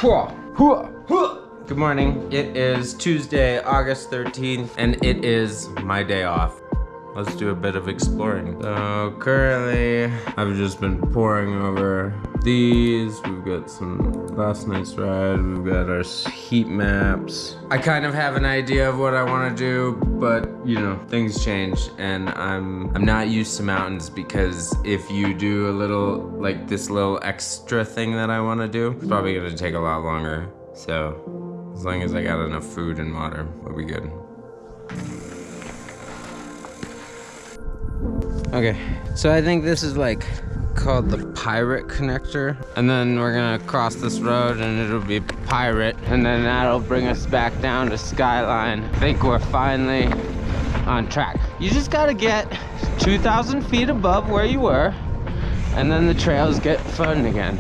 Good morning. It is Tuesday, August 13th, and it is my day off. Let's do a bit of exploring. So currently, I've just been poring over these. We've got some last night's ride. We've got our heat maps. I kind of have an idea of what I want to do, but you know, things change, and I'm not used to mountains because if you do a little, like this little extra thing that I want to do, it's probably gonna take a lot longer. So as long as I got enough food and water, we'll be good. Okay, so I think this is like called the Pirate Connector, and then we're gonna cross this road and it'll be Pirate, and then that'll bring us back down to Skyline. I think we're finally on track. You just gotta get 2,000 feet above where you were, and then the trails get fun again.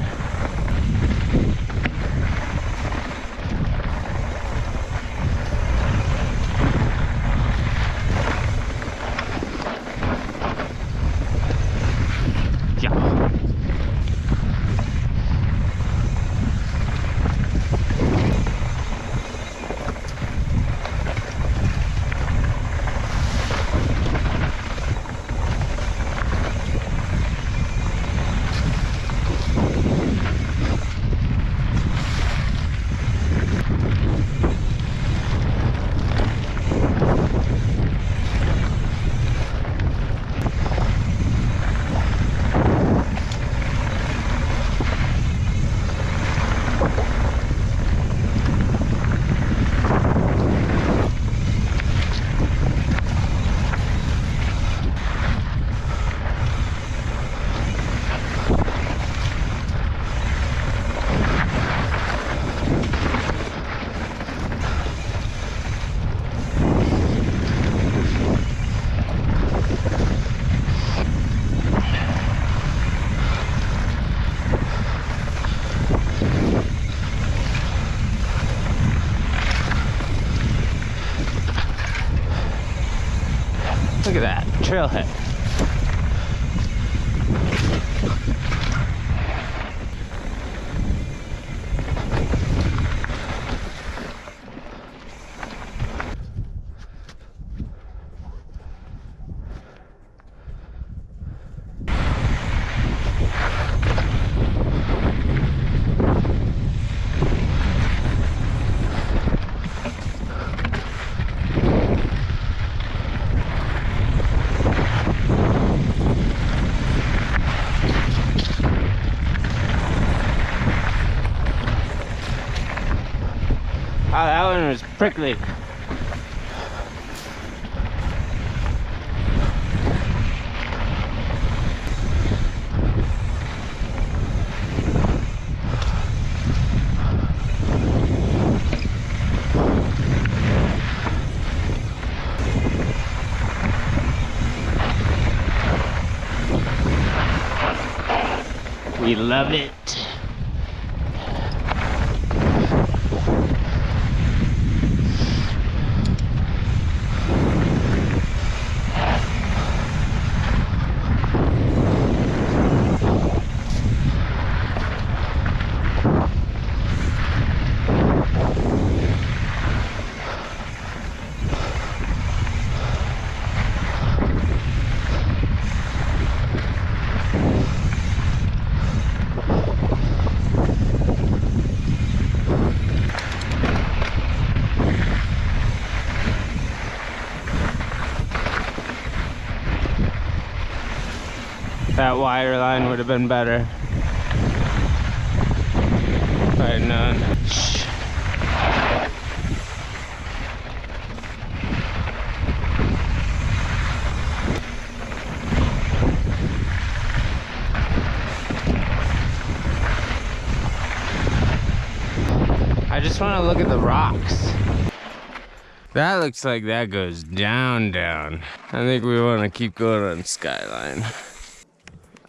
Look at that, trailhead. Oh, that one was prickly. We love it. That wire line would have been better. Right, none. Shh. I just want to look at the rocks. That looks like that goes down, down. I think we want to keep going on Skyline.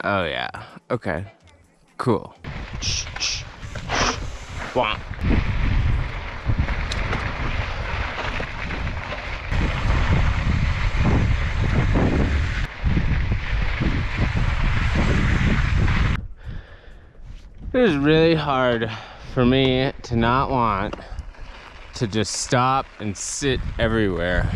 Oh yeah, okay, cool. Shh, shh, shh. Womp. It was really hard for me to not want to just stop and sit everywhere.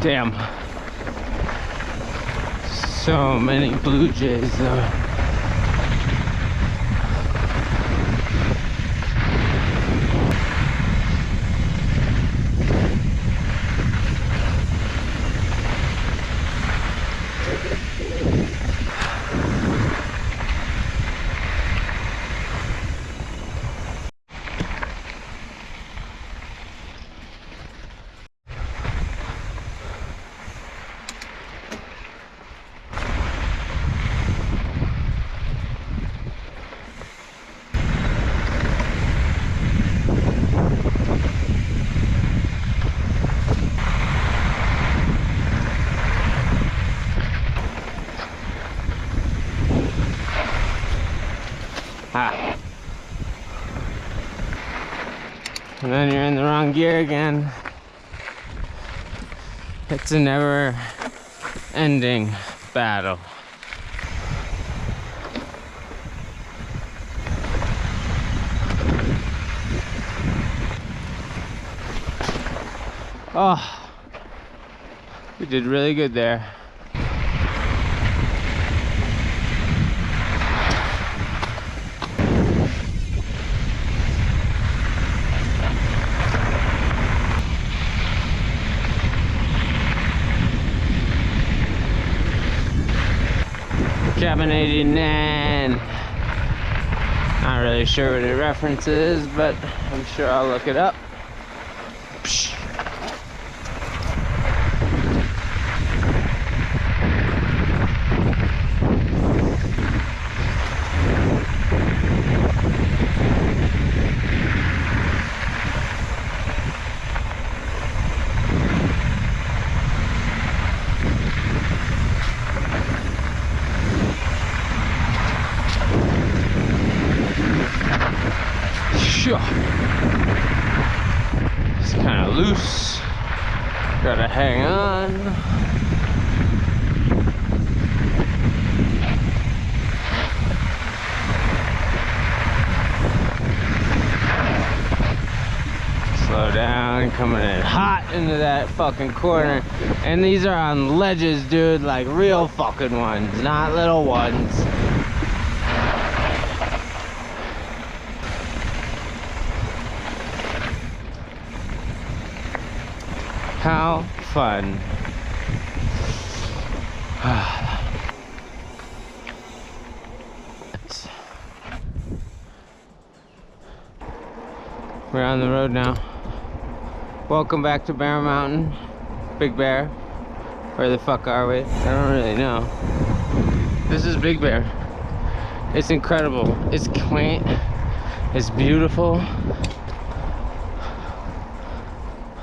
Damn. So many blue jays though. Ah. And then you're in the wrong gear again. It's a never-ending battle. Oh, we did really good there. Cabin 89. Not really sure what it references, but I'm sure I'll look it up. Psh. It's kind of loose. Gotta hang on. Slow down, coming in hot into that fucking corner. And these are on ledges, dude, like real fucking ones, not little ones. How fun. We're on the road now. Welcome back to Bear Mountain. Big Bear. Where the fuck are we? I don't really know. This is Big Bear. It's incredible. It's quaint. It's beautiful.